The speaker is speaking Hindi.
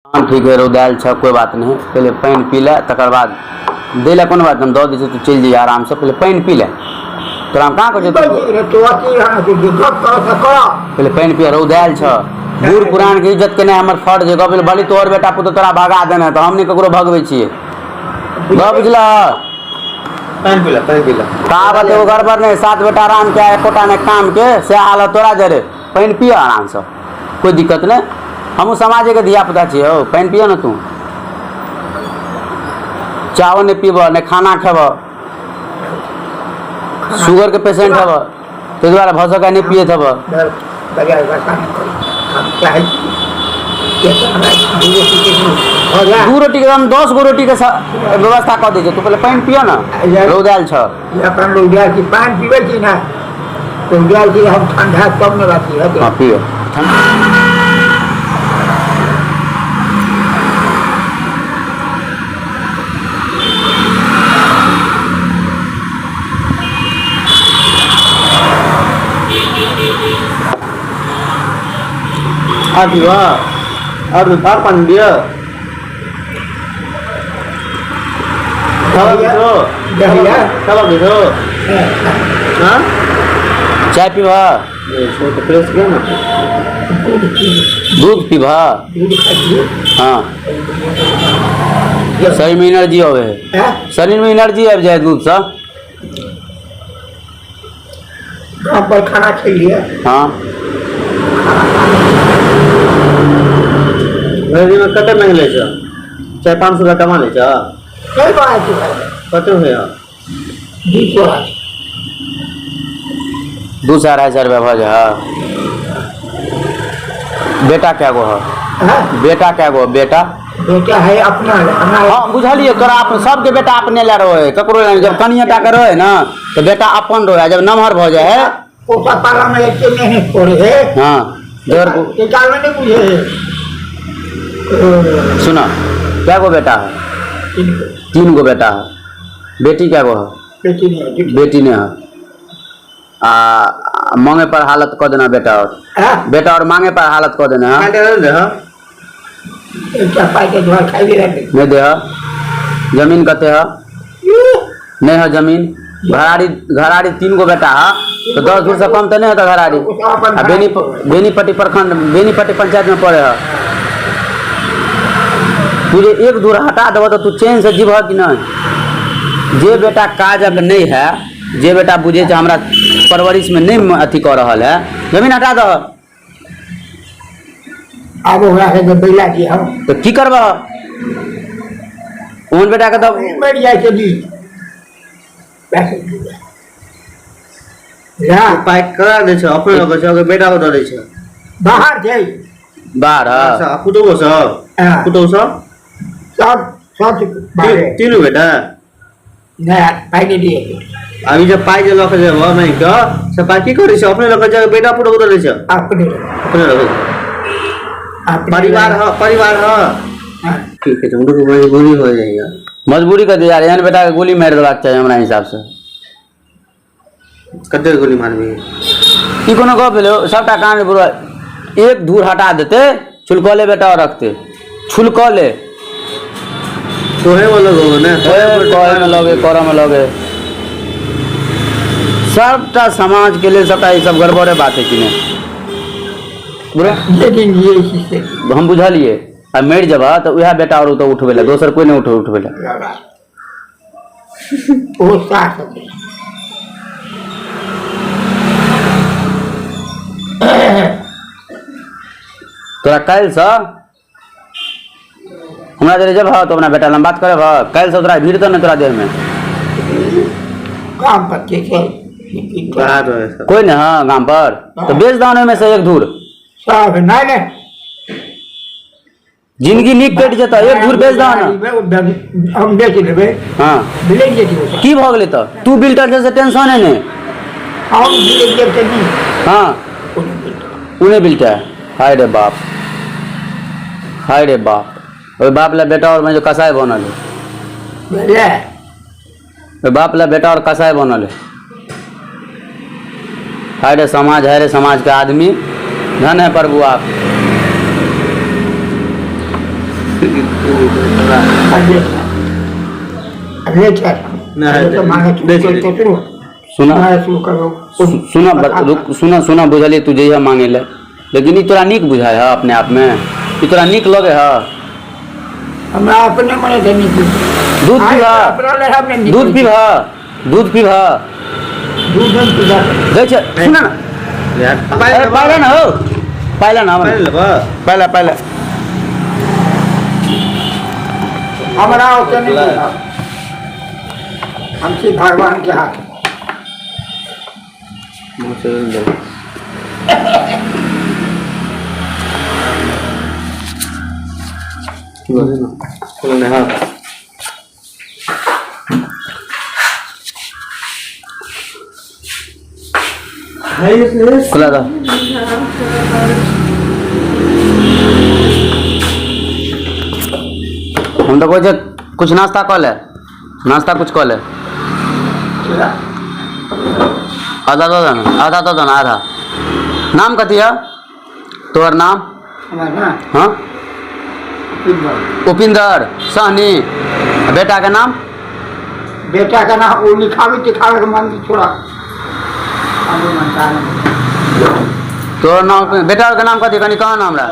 हाँ ठीक है रौदायल छ कोई बात नहीं। पहले पानी पी ले तकर बाद दे ले कोनो बात नहीं दो दे तू चल जाइए आराम से। पहले पानी पी ले तोरा हम कहाँ कर पहले पानी पी रौदायल छ। बूढ़ पुरान के इज्जत केना हमर फर्ज है। पहले भली तोहर बेटा पुत तोरा भगा देना तो हमने ककरो भगवे छिए बुझल पानी पी ले कहावत एगो गड़बड़ नहीं। सात बेटा आराम के एकोटा ने काम के से हालत तोरा जरे पानी पियो आराम से कोई दिक्कत नहीं। हम समाज के धिया पुता छे हो पानी पियो ना तू चावल नहीं पीब नहीं खाना खेब शुगर के पेशेंट हब ते द्वारा भसका नहीं पिए थब दू रोटी के हम 10 गो रोटी के व्यवस्था कर दीजिए। तू पहले पानी पियो ना रौदायल छ पानी पीबे छी ना रौदायल की हम ठंडा कम न राखी है। हां पियो आदिवा और बार पानी दिया चलो बिठो हाँ चाय पीबा तो प्रेस गया ना दूध पीबा हाँ शरीर में एनर्जी होवे शरीर में एनर्जी आ जाए दूध से। गाँव पर खाना खाइए हाँ में कते में ले छ 400-500 रुपया कमा ले छ कई बात है कते है 2-2.5 रुपया भज बेटा क्या गो है बेटा क्या गो बेटा है अपना हाँ बुझलिए तोरा सबके बेटा अपने ले रहे ककरो जब कनिया टा के रहे ना तो बेटा अपन रहे जब नमहर भ जाए है पाला में एक नहीं पड़े है हाँ देवर को निकाल में नहीं बुझे सुना क्या गो बेटा है 3 गो बेटा है बेटी क्या गो है बेटी ने है मांगे पर हालत कर देना बेटा और मांगे पर हालत कर देना नहीं दे जमीन कते है नहीं है जमीन घराड़ी 3 गो बेटा है तो 10 दूर से कम तो नहीं होता घराड़ी बेनीपट्टी प्रखंड बेनीपट्टी पंचायत में पड़े है। तुझे एक दूर हटा देव तो तू चैन से जीव कि नहीं। जे बेटा काजक नहीं है जे बेटा बुझे हमरा परवरिश में नहीं अथी कर रहा है जमीन हटा दो अब बैला जी हम तो की करब ओन बेटा के तो मर जाए पाई करा दे छ अपने लगे छ बेटा को दे छ बाहर जाई बाहर अच्छा कुटो सब तीनों बेटा नहीं पाई नहीं दिए अभी जब पाई जे लख जे भ नहीं क से पाई की करी छ अपने लगे छ बेटा पुटो को दे छ अपने लगे परिवार है ठीक है तुम लोग मजबूरी हो जाएगा मजबूरी कर दे यार यान बेटा के गोली मार देबाक चाहिए हमरा हिसाब से कते गोली मारबी की कोनो गप भेलो सबटा कान बुरा एक दूर हटा देते छुलकले बेटा और रखते छुलकले तो है वो लोग ना कहे में लगे कर में लगे सबटा समाज के लिए सबटा ये सब गड़बड़े बात है कि नहीं लेकिन ये हम बुझलिए आ मर जब तो वह बेटा और तो उठबे दोसर कोई नहीं उठबे तोरा कल से हमरा जरे जब तो अपना बेटा लम बात करे कल से तोरा भीड़ तो नहीं तोरा देह में काम पर कोई नहीं हाँ गांव पर तो बेच दाने में से एक दूर सब नहीं जिंदगी नीक कट जता एक दूर बेच दाना हम बेच लेबे हां बिलेज की भ गेलै त तू बिल्टर जैसे टेंशन है ने हम बिलेज के नहीं हां उन्हें बिल्टर हाय रे बाप ओए बाप ला बेटा और मैं जो कसाई बनल है ओए बाप ला बेटा और कसाई बनल है हाय रे समाज के आदमी धन है प्रभु आप सुना बुझलिए तू जइहा मांगे ले, लेकिन ई तोरा निक बुझाय है अपने आप में, ई तोरा निक लगे है? हमरा अपने मने देनी दूध पीबा, दूध पीबा, दूध पीबा, दूध पीबा गई छ सुना ना यार पहले ना हो, पहले ना पहले पहले हमरा ओके नहीं, हमसे भगवान के हाथ। खुला था। हम तो कोई कुछ नाश्ता कर ले, नाश्ता कुछ कर ले, आधा तो देना, आधा तो देना, आधा। नाम कथी है तोहर नाम? हाँ उपिंदर सहनी। बेटा का नाम? बेटा का नाम वो लिखावे तिखावे के मन थोड़ा तोहर नाम बेटा का नाम कथी कनी कहा नाम रहा?